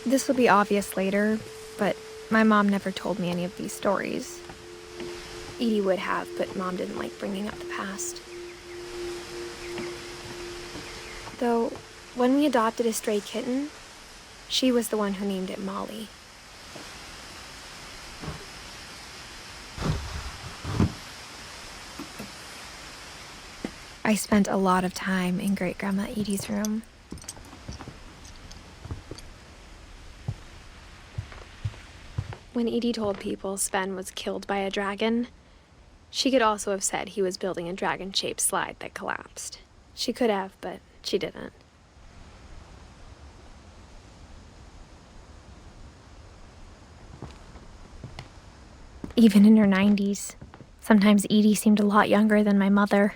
This will be obvious later, but my mom never told me any of these stories. Edie would have, but Mom didn't like bringing up the past. Though, when we adopted a stray kitten, she was the one who named it Molly. I spent a lot of time in Great-Grandma Edie's room. When Edie told people Sven was killed by a dragon, she could also have said he was building a dragon-shaped slide that collapsed. She could have, but she didn't. Even in her 90s, sometimes Edie seemed a lot younger than my mother.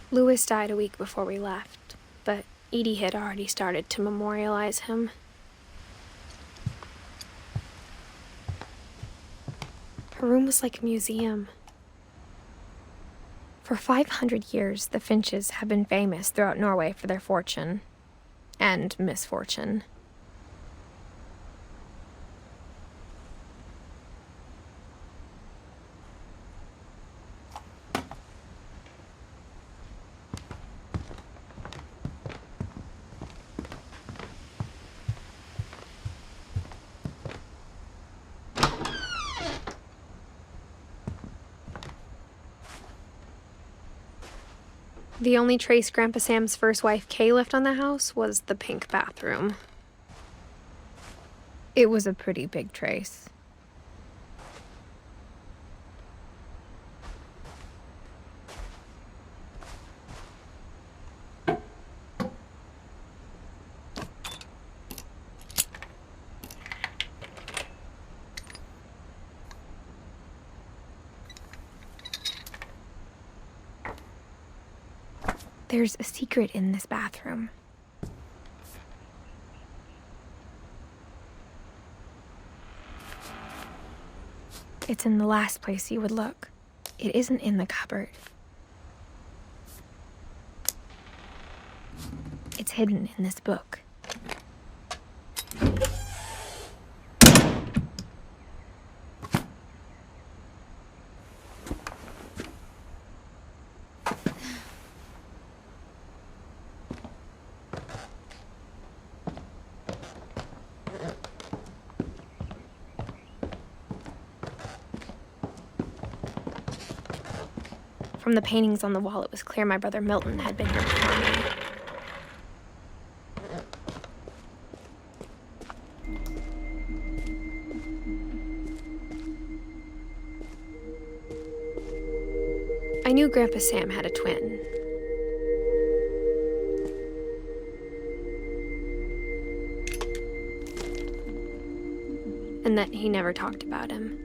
Louis died a week before we left, but Edie had already started to memorialize him. Her room was like a museum. For 500 years, the Finches have been famous throughout Norway for their fortune and misfortune. The only trace Grandpa Sam's first wife, Kay, left on the house was the pink bathroom. It was a pretty big trace. There's a secret in this bathroom. It's in the last place you would look. It isn't in the cupboard. It's hidden in this book. From the paintings on the wall, it was clear my brother Milton had been here before me. I knew Grandpa Sam had a twin. And that he never talked about him.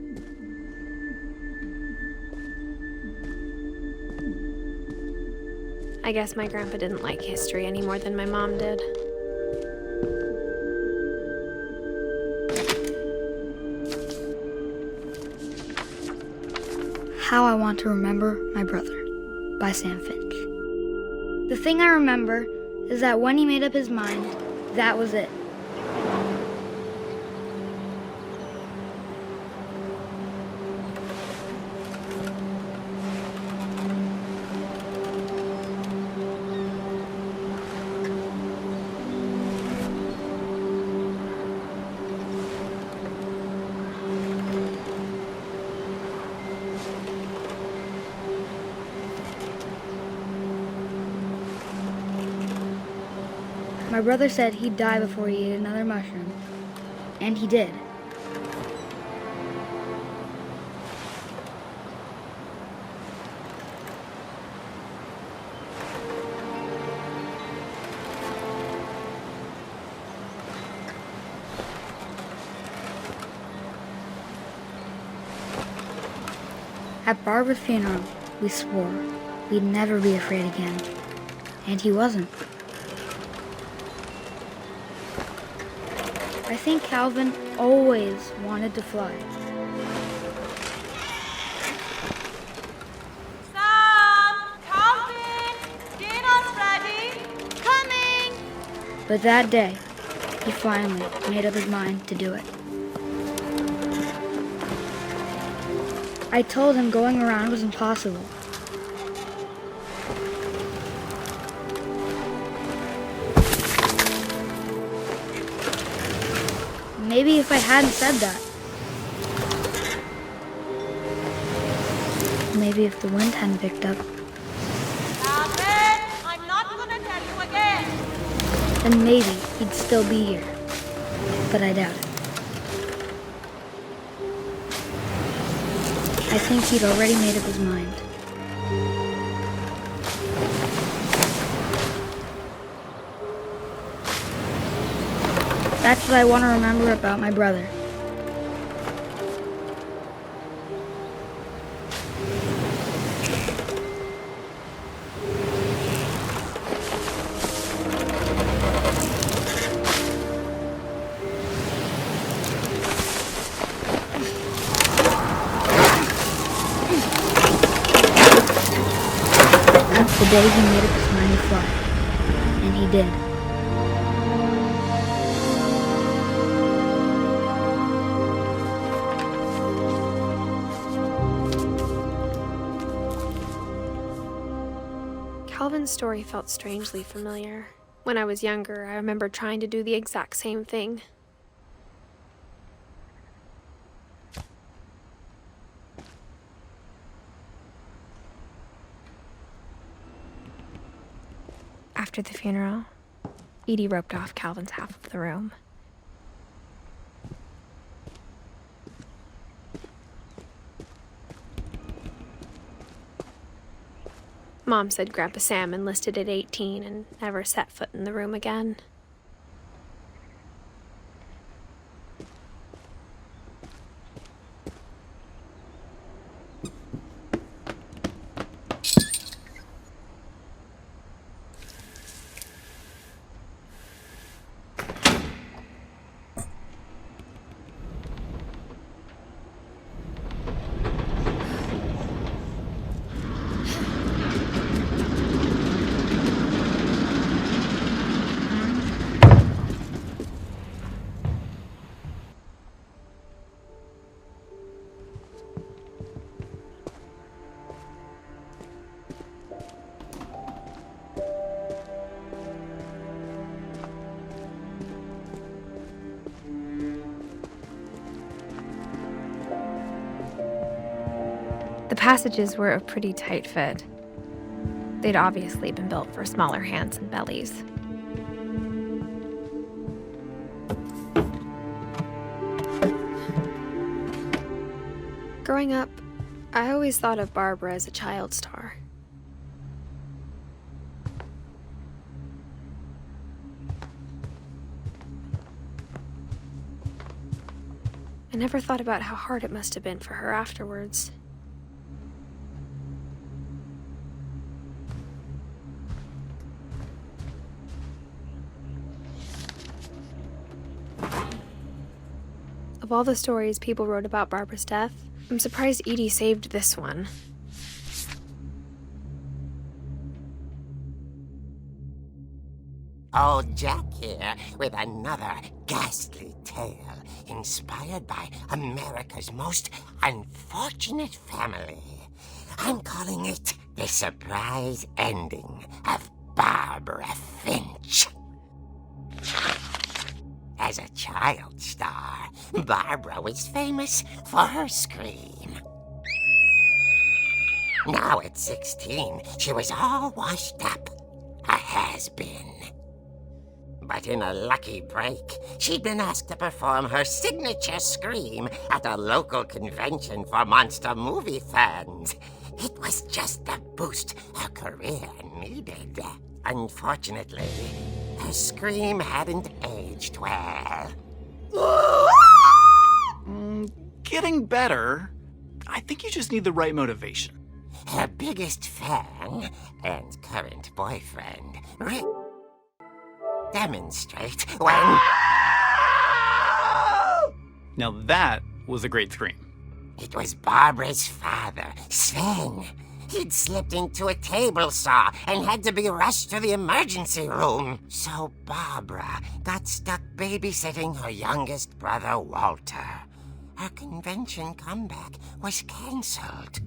I guess my grandpa didn't like history any more than my mom did. How I Want to Remember My Brother by Sam Finch. The thing I remember is that when he made up his mind, that was it. My brother said he'd die before he ate another mushroom, and he did. At Barbara's funeral, we swore we'd never be afraid again, and he wasn't. I think Calvin always wanted to fly. Sam! Calvin! Dinner's ready! Come But that day, he finally made up his mind to do it. I told him going around was impossible. Maybe if I hadn't said that. Maybe if the wind hadn't picked up. Alfred, I'm not gonna tell you again. Then maybe he'd still be here. But I doubt it. I think he'd already made up his mind. That's what I want to remember about my brother. The day he made up his mind to fly. And he did. Calvin's story felt strangely familiar. When I was younger, I remember trying to do the exact same thing. After the funeral, Edie roped off Calvin's half of the room. Mom said Grandpa Sam enlisted at 18 and never set foot in the room again. The passages were a pretty tight fit. They'd obviously been built for smaller hands and bellies. Growing up, I always thought of Barbara as a child star. I never thought about how hard it must have been for her afterwards. Of all the stories people wrote about Barbara's death, I'm surprised Edie saved this one. Old Jack here with another ghastly tale inspired by America's most unfortunate family. I'm calling it The Surprise Ending of Barbara Finch. As a child star, Barbara was famous for her scream. Now at 16, she was all washed up, a has-been. But in a lucky break, she'd been asked to perform her signature scream at a local convention for monster movie fans. It was just the boost her career needed. Unfortunately, her scream hadn't aged well. Getting better. I think you just need the right motivation. Her biggest fan and current boyfriend, Rick, demonstrate when... Now that was a great scream. It was Barbara's father, Sven. He'd slipped into a table saw and had to be rushed to the emergency room. So Barbara got stuck babysitting her youngest brother, Walter. Her convention comeback was canceled.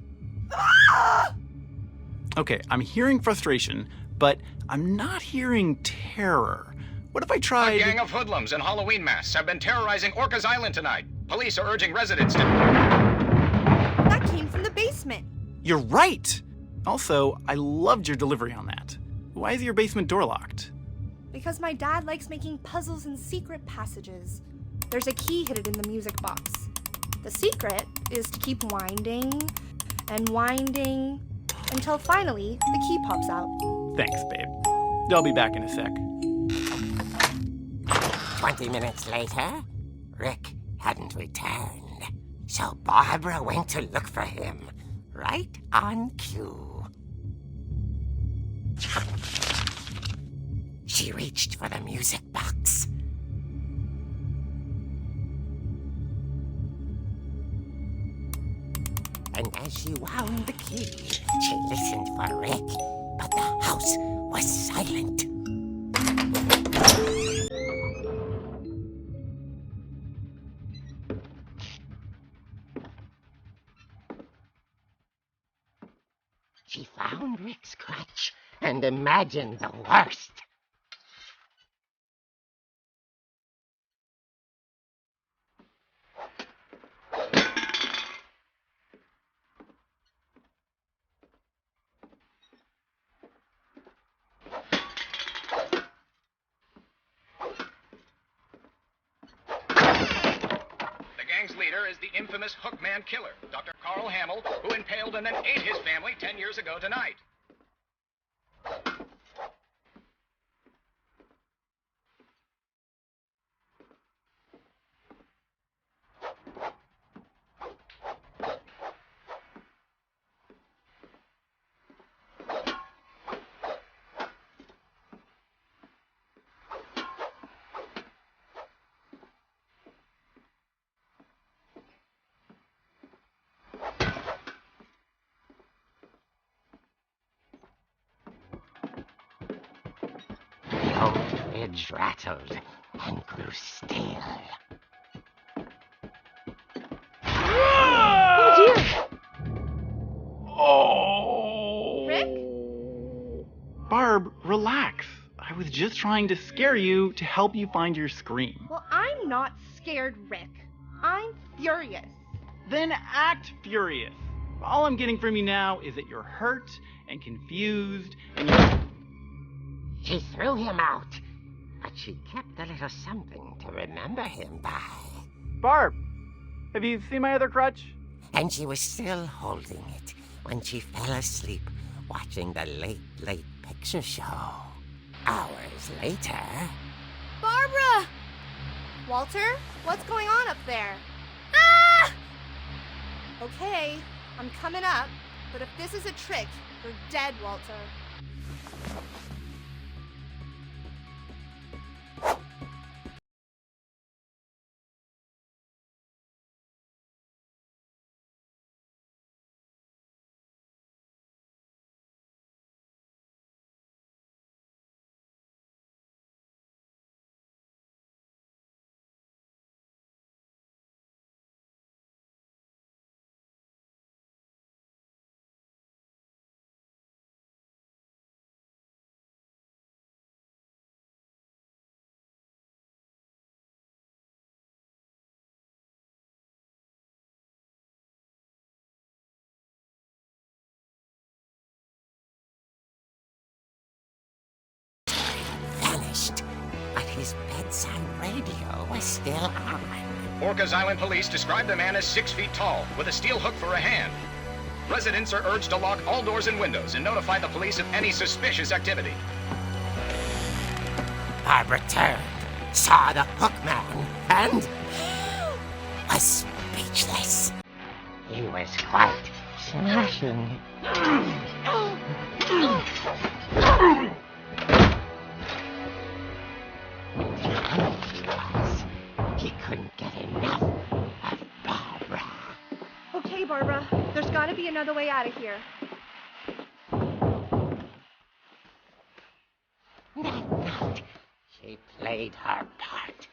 Okay, I'm hearing frustration, but I'm not hearing terror. What if I tried... A gang of hoodlums in Halloween masks have been terrorizing Orcas Island tonight. Police are urging residents to... That came from the basement. You're right! Also, I loved your delivery on that. Why is your basement door locked? Because my dad likes making puzzles and secret passages. There's a key hidden in the music box. The secret is to keep winding and winding until finally the key pops out. Thanks, babe. I'll be back in a sec. 20 minutes later, Rick hadn't returned. So Barbara went to look for him, right on cue. She reached for the music box. And as she wound the key, she listened for Rick, but the house was silent. She found Rick's crutch and imagined the worst. The gang's leader is the infamous Hookman Killer, Dr. Carl Hamill, who impaled and then ate his family 10 years ago tonight. The old bridge rattled and grew still. Oh! Rick? Barb, relax. I was just trying to scare you to help you find your scream. Well, I'm not scared, Rick. I'm furious. Then act furious. All I'm getting from you now is that you're hurt and confused and you're... She threw him out, but she kept a little something to remember him by. Barb, have you seen my other crutch? And she was still holding it when she fell asleep watching the late picture show. Hours later... Barbara! Walter, what's going on up there? Ah! Okay, I'm coming up, but if this is a trick, you're dead, Walter. vanished, but his bedside radio was still on. Orcas Island police describe the man as 6 feet tall, with a steel hook for a hand. Residents are urged to lock all doors and windows and notify the police of any suspicious activity. Barbara turned, saw the hook man, and was speechless. He was quite smashing. He couldn't get enough of Barbara. Okay, Barbara, there's gotta be another way out of here. That night, she played her part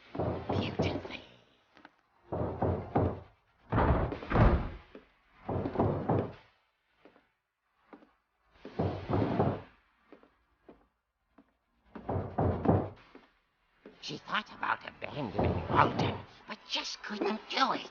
beautifully. She thought about abandoning Walter, but just couldn't do it.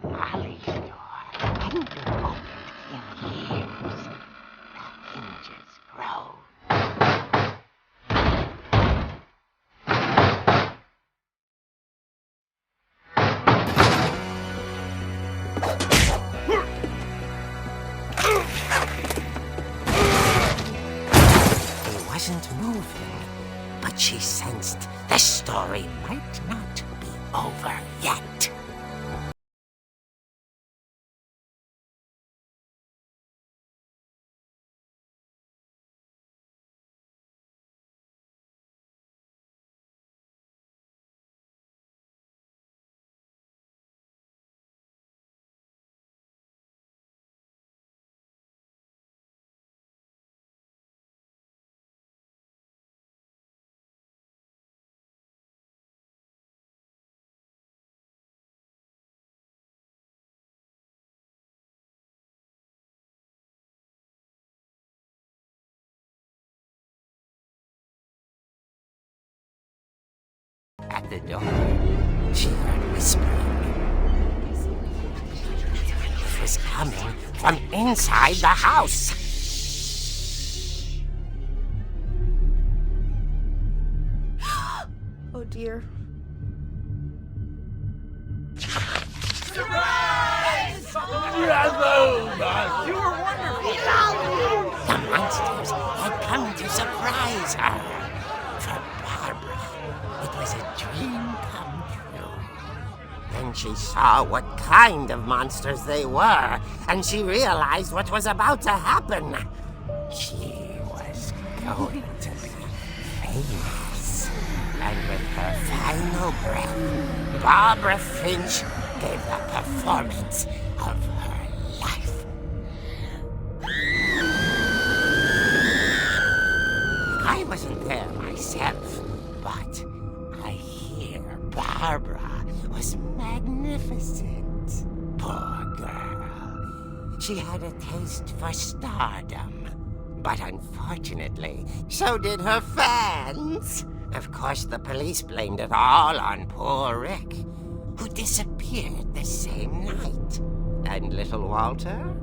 Molly's door hadn't been opened in years. The hinges grow. He wasn't moving, but she sensed the story might not be over yet. At the door, she heard whispering. It was coming from inside the house. Oh dear. The monsters had come to surprise her. For Barbara, it was a dream come true. Then she saw what kind of monsters they were, and she realized what was about to happen. She was going to be famous. And with her final breath, Barbara Finch gave the performance of her life. I wasn't there myself, but I hear Barbara was magnificent. Poor girl. She had a taste for stardom. But unfortunately, so did her fans. Of course, the police blamed it all on poor Rick, who disappeared the same night. And little Walter?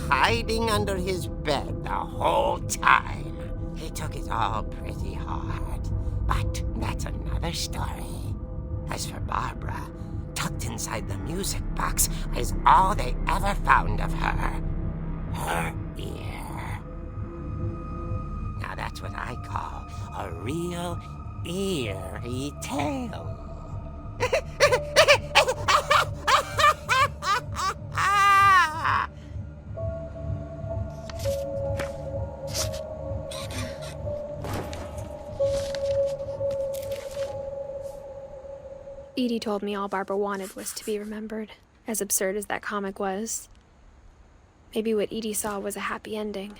Hiding under his bed the whole time. He took it all pretty hard. But that's another story. As for Barbara, tucked inside the music box is all they ever found of her. Her ear. Now that's what I call a real eerie tale. Edie told me all Barbara wanted was to be remembered, as absurd as that comic was. Maybe what Edie saw was a happy ending.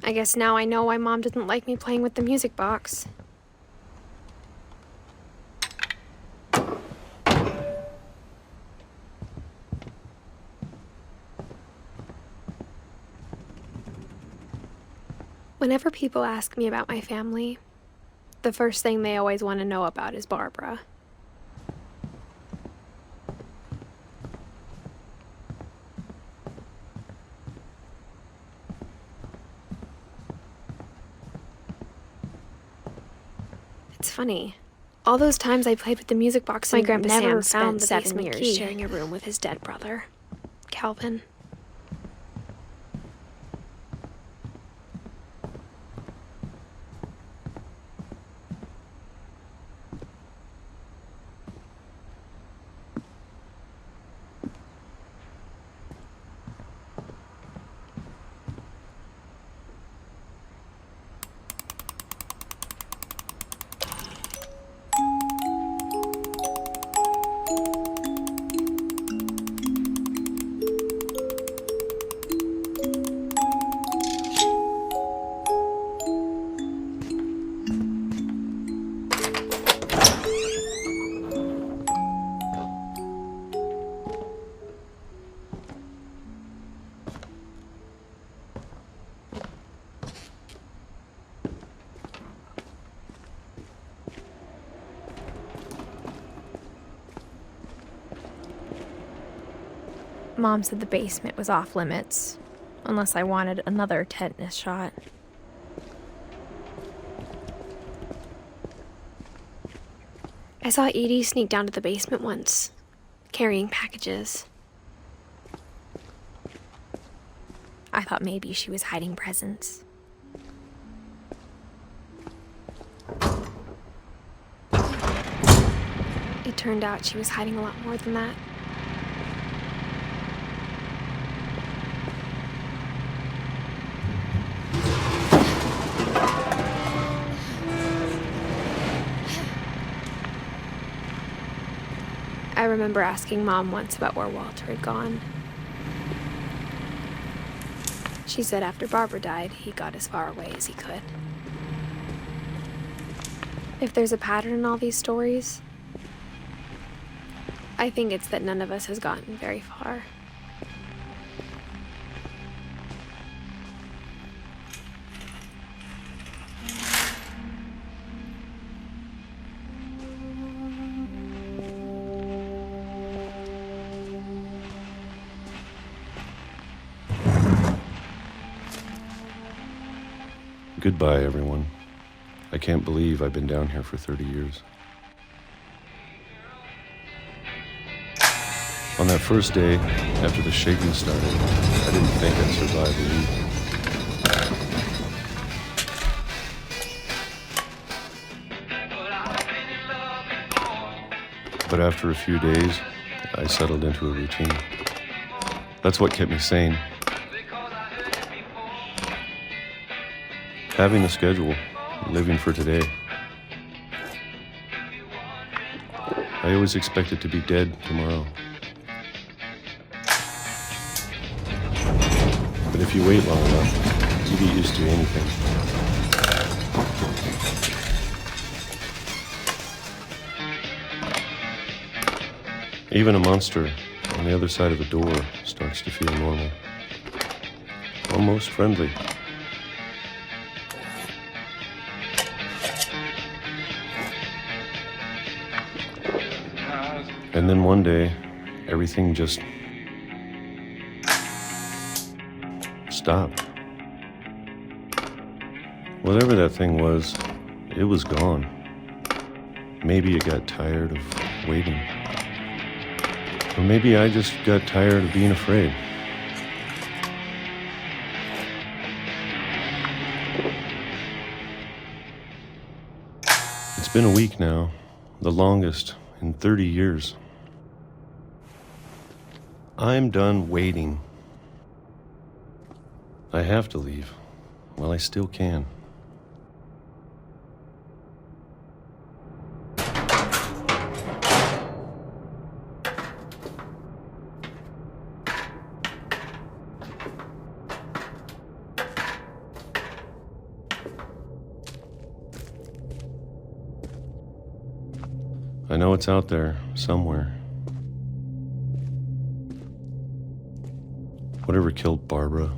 I guess now I know why Mom didn't like me playing with the music box. Whenever people ask me about my family, the first thing they always want to know about is Barbara. It's funny. All those times I played with the music box, my grandpa never found the 7 years sharing a room with his dead brother, Calvin. Mom said the basement was off limits, unless I wanted another tetanus shot. I saw Edie sneak down to the basement once, carrying packages. I thought maybe she was hiding presents. It turned out she was hiding a lot more than that. I remember asking Mom once about where Walter had gone. She said after Barbara died, he got as far away as he could. If there's a pattern in all these stories, I think it's that none of us has gotten very far. Goodbye, everyone. I can't believe I've been down here for 30 years. On that first day, after the shaking started, I didn't think I'd survive a week. But after a few days, I settled into a routine. That's what kept me sane. Having a schedule, living for today. I always expected to be dead tomorrow. But if you wait long enough, you get used to anything. Even a monster on the other side of the door starts to feel normal. Almost friendly. And then one day, everything just stopped. Whatever that thing was, it was gone. Maybe it got tired of waiting. Or maybe I just got tired of being afraid. It's been a week now, the longest in 30 years. I'm done waiting. I have to leave while I still can. I know it's out there somewhere. Whatever killed Barbara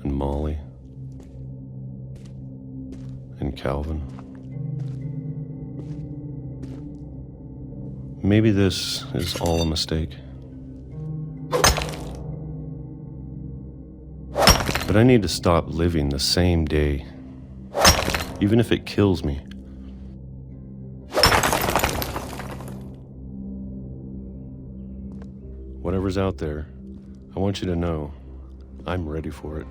and Molly and Calvin. Maybe this is all a mistake. But I need to stop living the same day, even if it kills me. Whatever's out there, I want you to know I'm ready for it.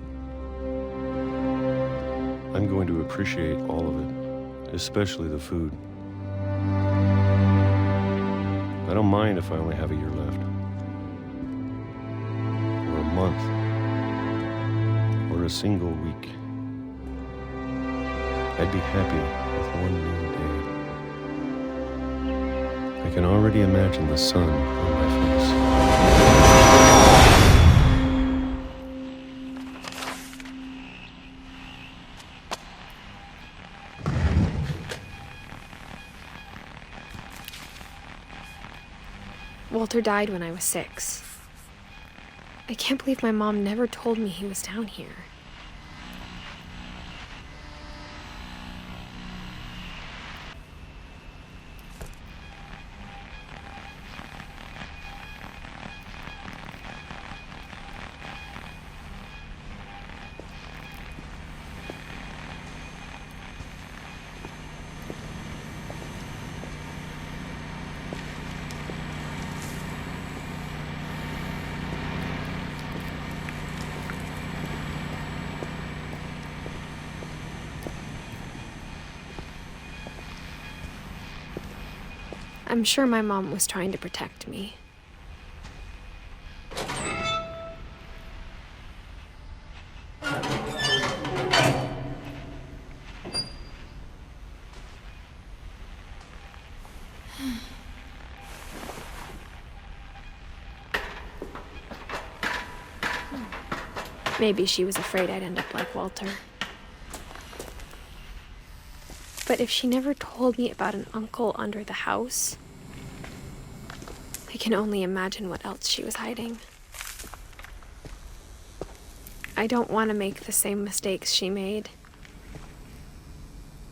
I'm going to appreciate all of it, especially the food. I don't mind if I only have a year left, or a month, or a single week. I'd be happy with one new day. I can already imagine the sun on my face. Walter died when I was 6. I can't believe my mom never told me he was down here. I'm sure my mom was trying to protect me. Maybe she was afraid I'd end up like Walter. But if she never told me about an uncle under the house, I can only imagine what else she was hiding. I don't want to make the same mistakes she made,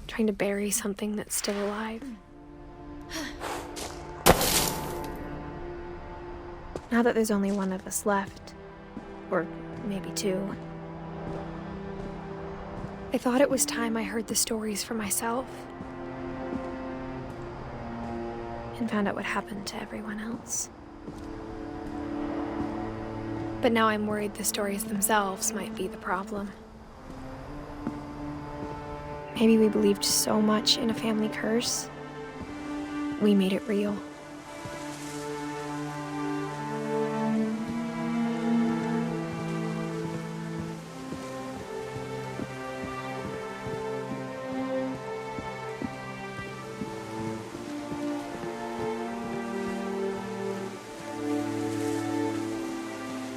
trying to bury something that's still alive. Now that there's only one of us left, or maybe two, I thought it was time I heard the stories for myself and found out what happened to everyone else. But now I'm worried the stories themselves might be the problem. Maybe we believed so much in a family curse, we made it real.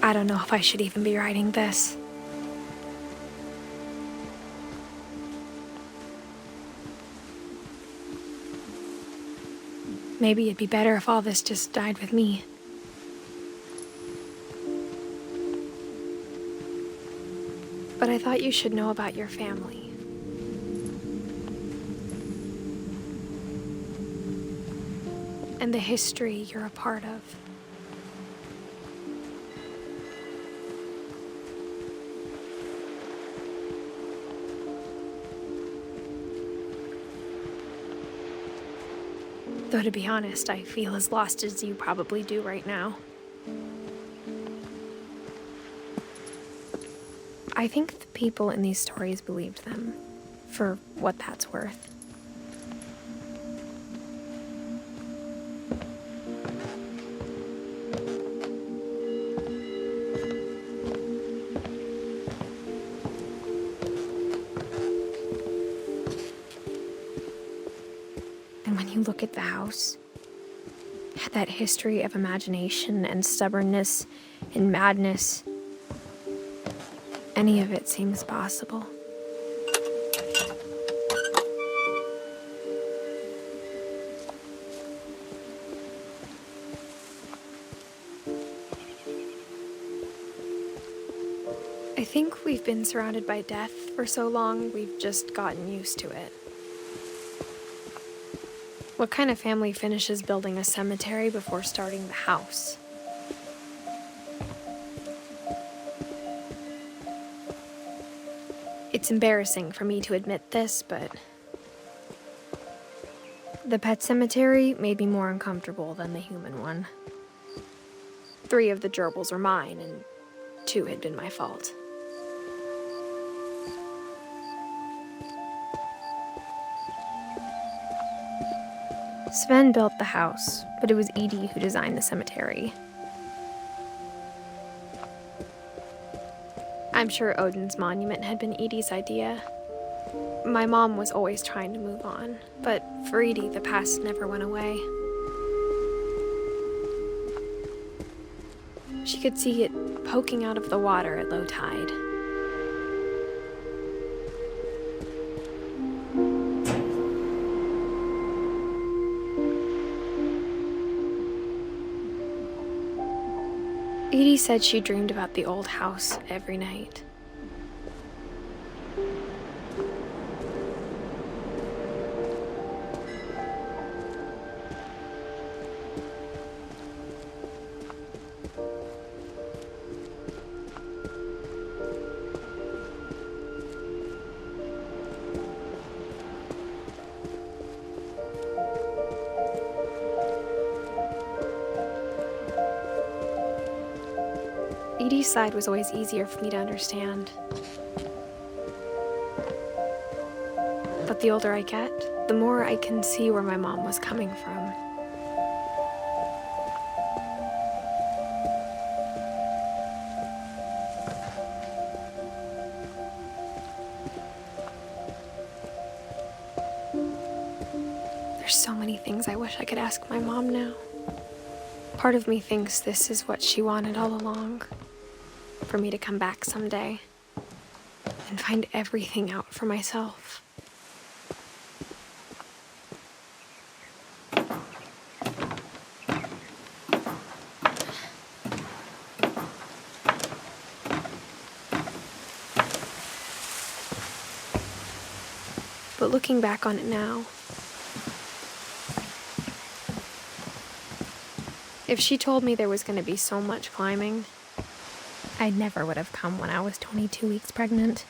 I don't know if I should even be writing this. Maybe it'd be better if all this just died with me. But I thought you should know about your family. And the history you're a part of. Though to be honest, I feel as lost as you probably do right now. I think the people in these stories believed them, for what that's worth. And when you look at the house, that history of imagination and stubbornness and madness, any of it seems possible. I think we've been surrounded by death for so long, we've just gotten used to it. What kind of family finishes building a cemetery before starting the house? It's embarrassing for me to admit this, but the pet cemetery made me more uncomfortable than the human one. 3 of the gerbils were mine, and 2 had been my fault. Sven built the house, but it was Edie who designed the cemetery. I'm sure Odin's monument had been Edie's idea. My mom was always trying to move on, but for Edie, the past never went away. She could see it poking out of the water at low tide. Edie said she dreamed about the old house every night. Edie's side was always easier for me to understand. But the older I get, the more I can see where my mom was coming from. There's so many things I wish I could ask my mom now. Part of me thinks this is what she wanted all along. For me to come back someday and find everything out for myself. But looking back on it now, if she told me there was going to be so much climbing, I never would have come when I was 22 weeks pregnant.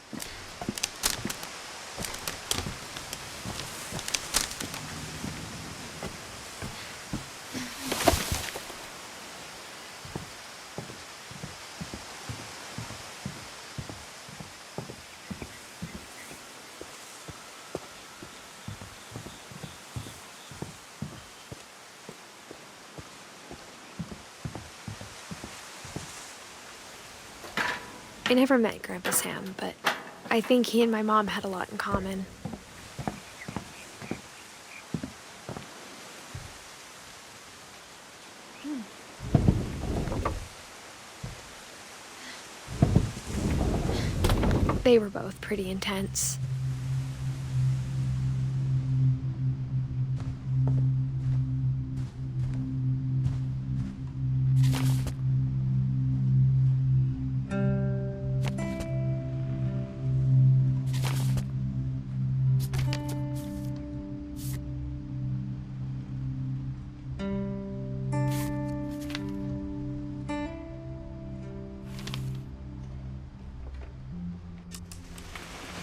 I never met Grandpa Sam, but I think he and my mom had a lot in common. They were both pretty intense.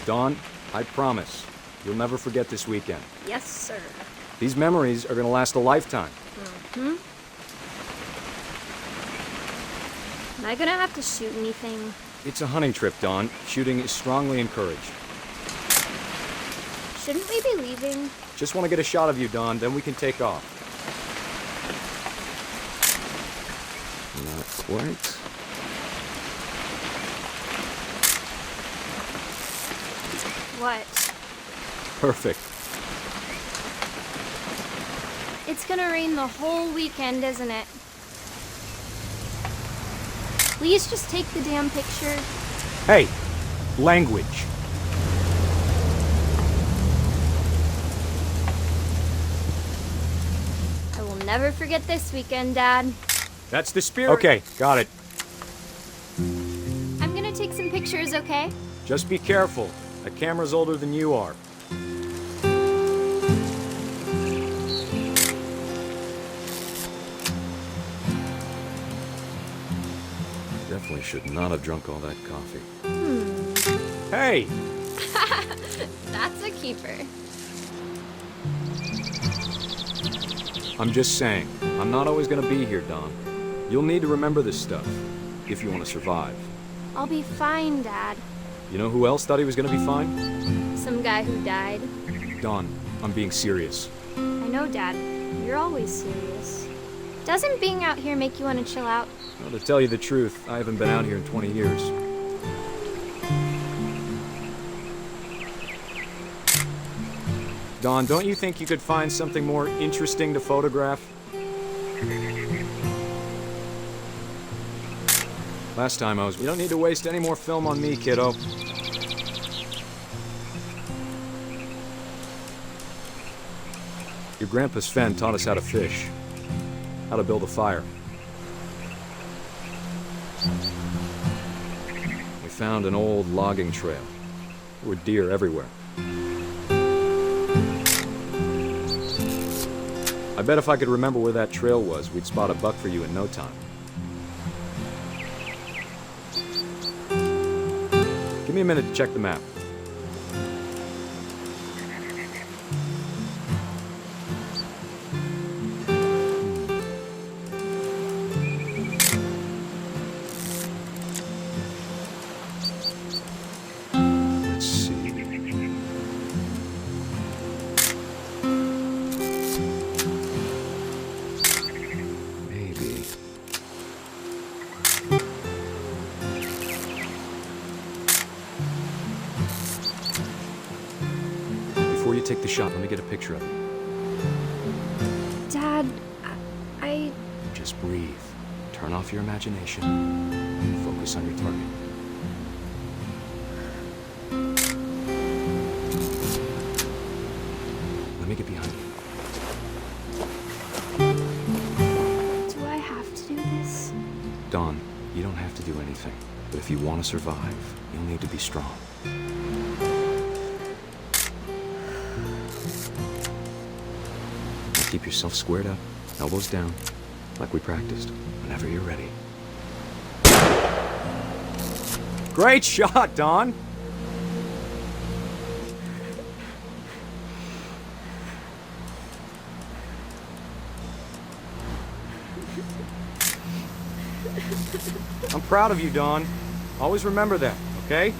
Dawn, I promise, you'll never forget this weekend. Yes, sir. These memories are gonna last a lifetime. Am I gonna have to shoot anything? It's a hunting trip, Dawn. Shooting is strongly encouraged. Shouldn't we be leaving? Just want to get a shot of you, Dawn, then we can take off. Not quite. What? Perfect. It's gonna rain the whole weekend, isn't it? Please just take the damn picture. Hey, language. I will never forget this weekend, Dad. That's the spirit. Okay, got it. I'm gonna take some pictures, okay? Just be careful. That camera's older than you are. Definitely should not have drunk all that coffee. Hey! That's a keeper. I'm just saying, I'm not always gonna be here, Dawn. You'll need to remember this stuff, if you want to survive. I'll be fine, Dad. You know who else thought he was gonna be fine? Some guy who died. Dawn, I'm being serious. I know, Dad. You're always serious. Doesn't being out here make you want to chill out? Well, to tell you the truth, I haven't been out here in 20 years. Dawn, don't you think you could find something more interesting to photograph? Last time I was... You don't need to waste any more film on me, kiddo. Your grandpa Sven taught us how to fish. How to build a fire. We found an old logging trail. There were deer everywhere. I bet if I could remember where that trail was, we'd spot a buck for you in no time. Give me a minute to check the map. Let's see. Maybe. Before you take the shot, let me get a picture of you. Dad, I... Just breathe. Turn off your imagination. And focus on your target. Let me get behind you. Do I have to do this? Dawn, you don't have to do anything. But if you want to survive, you'll need to be strong. Now keep yourself squared up, elbows down, like we practiced, whenever you're ready. Great shot, Dawn! I'm proud of you, Dawn. Always remember that, okay?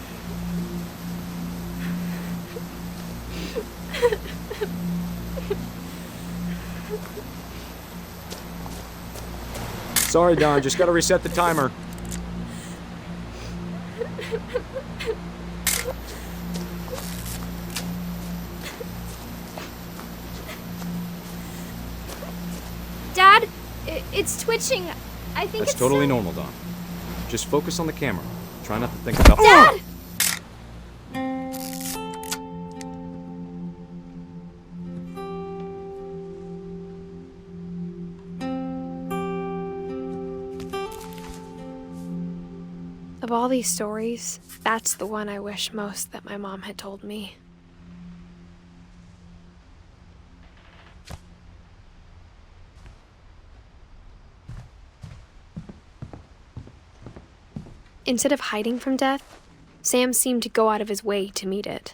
Sorry, Dawn. Just gotta reset the timer. Dad, it's twitching. I think That's it's totally still... normal, Dawn. Just focus on the camera. Try not to think about... Dad! Of all these stories, that's the one I wish most that my mom had told me. Instead of hiding from death, Sam seemed to go out of his way to meet it.